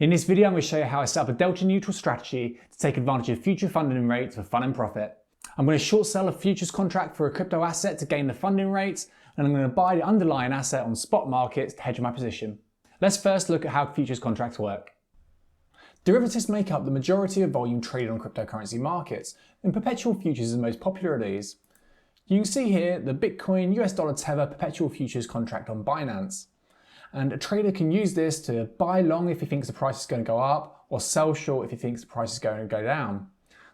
In this video, I'm going to show you how I set up a delta neutral strategy to take advantage of future funding rates for fun and profit. I'm going to short sell a futures contract for a crypto asset to gain the funding rates, and I'm going to buy the underlying asset on spot markets to hedge my position. Let's first look at how futures contracts work. Derivatives make up the majority of volume traded on cryptocurrency markets, and perpetual futures is the most popular of these. You can see here the Bitcoin US dollar Tether perpetual futures contract on Binance. And a trader can use this to buy long if he thinks the price is going to go up, or sell short if he thinks the price is going to go down.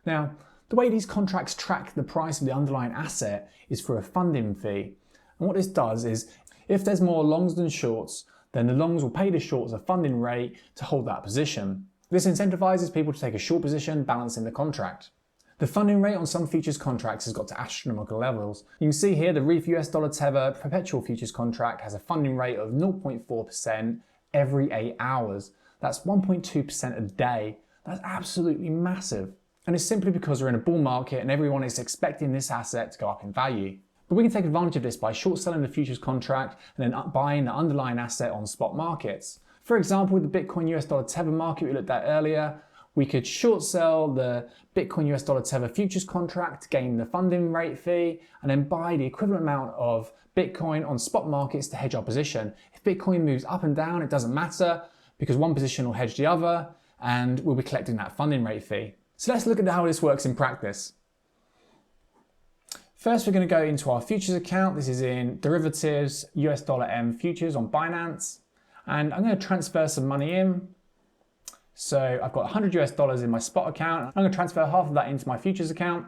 Now, the way these contracts track the price of the underlying asset is through a funding fee. And what this does is, if there's more longs than shorts, then the longs will pay the shorts a funding rate to hold that position. This incentivizes people to take a short position, balancing the contract. The funding rate on some futures contracts has got to astronomical levels. You can see here the REIF US dollar Tether perpetual futures contract has a funding rate of 0.4% every 8 hours. That's 1.2% a day. That's absolutely massive. And it's simply because we're in a bull market and everyone is expecting this asset to go up in value. But we can take advantage of this by short selling the futures contract and then buying the underlying asset on spot markets. For example, with the Bitcoin US dollar Tether market we looked at earlier, we could short sell the Bitcoin US dollar Tether futures contract to gain the funding rate fee and then buy the equivalent amount of Bitcoin on spot markets to hedge our position. If Bitcoin moves up and down, it doesn't matter because one position will hedge the other and we'll be collecting that funding rate fee. So let's look at how this works in practice. First, we're going to go into our futures account. This is in derivatives, US dollar M futures on Binance. And I'm going to transfer some money in. So I've got 100 US dollars in my spot account. I'm going to transfer half of that into my futures account.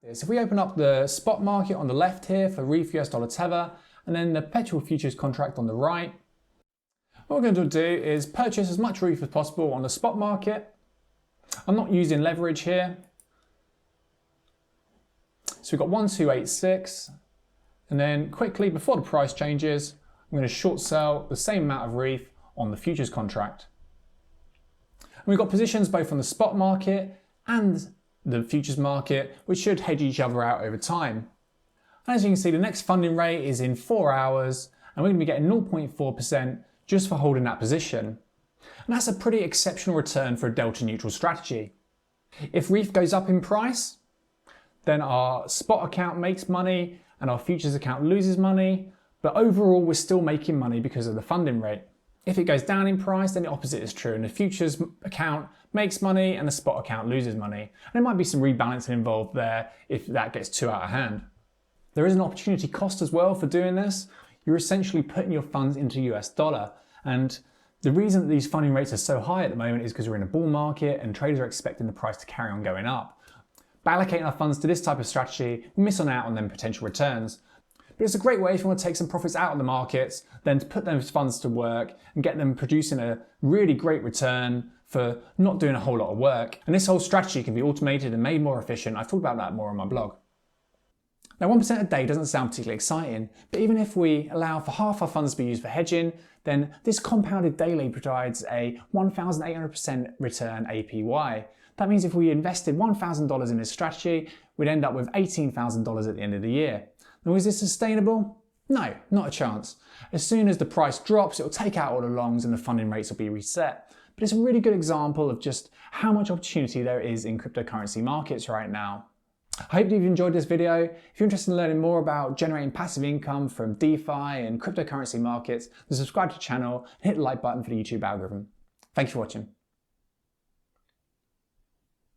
So if we open up the spot market on the left here for REIF US dollar Tether, and then the perpetual futures contract on the right, what we're going to do is purchase as much REIF as possible on the spot market. I'm not using leverage here. So we've got 1286. And then quickly, before the price changes, I'm going to short sell the same amount of REIF on the futures contract. And we've got positions both on the spot market and the futures market, which should hedge each other out over time. And as you can see, the next funding rate is in 4 hours, and we're going to be getting 0.4% just for holding that position. And that's a pretty exceptional return for a delta neutral strategy. If REIF goes up in price, then our spot account makes money and our futures account loses money, but overall we're still making money because of the funding rate. If it goes down in price, then the opposite is true, and the futures account makes money and the spot account loses money. And there might be some rebalancing involved there if that gets too out of hand. There is an opportunity cost as well for doing this. You're essentially putting your funds into US dollar, and the reason that these funding rates are so high at the moment is because we're in a bull market and traders are expecting the price to carry on going up. By allocating our funds to this type of strategy, we miss out on them potential returns. But it's a great way if you want to take some profits out of the markets, then to put those funds to work and get them producing a really great return for not doing a whole lot of work. And this whole strategy can be automated and made more efficient. I've talked about that more on my blog. Now, 1% a day doesn't sound particularly exciting, but even if we allow for half our funds to be used for hedging, then this compounded daily provides a 1,800% return APY. That means if we invested $1,000 in this strategy, we'd end up with $18,000 at the end of the year. Now, is this sustainable? No, not a chance. As soon as the price drops, it will take out all the longs and the funding rates will be reset. But it's a really good example of just how much opportunity there is in cryptocurrency markets right now. I hope you've enjoyed this video. If you're interested in learning more about generating passive income from DeFi and cryptocurrency markets, then subscribe to the channel and hit the like button for the YouTube algorithm. Thanks for watching.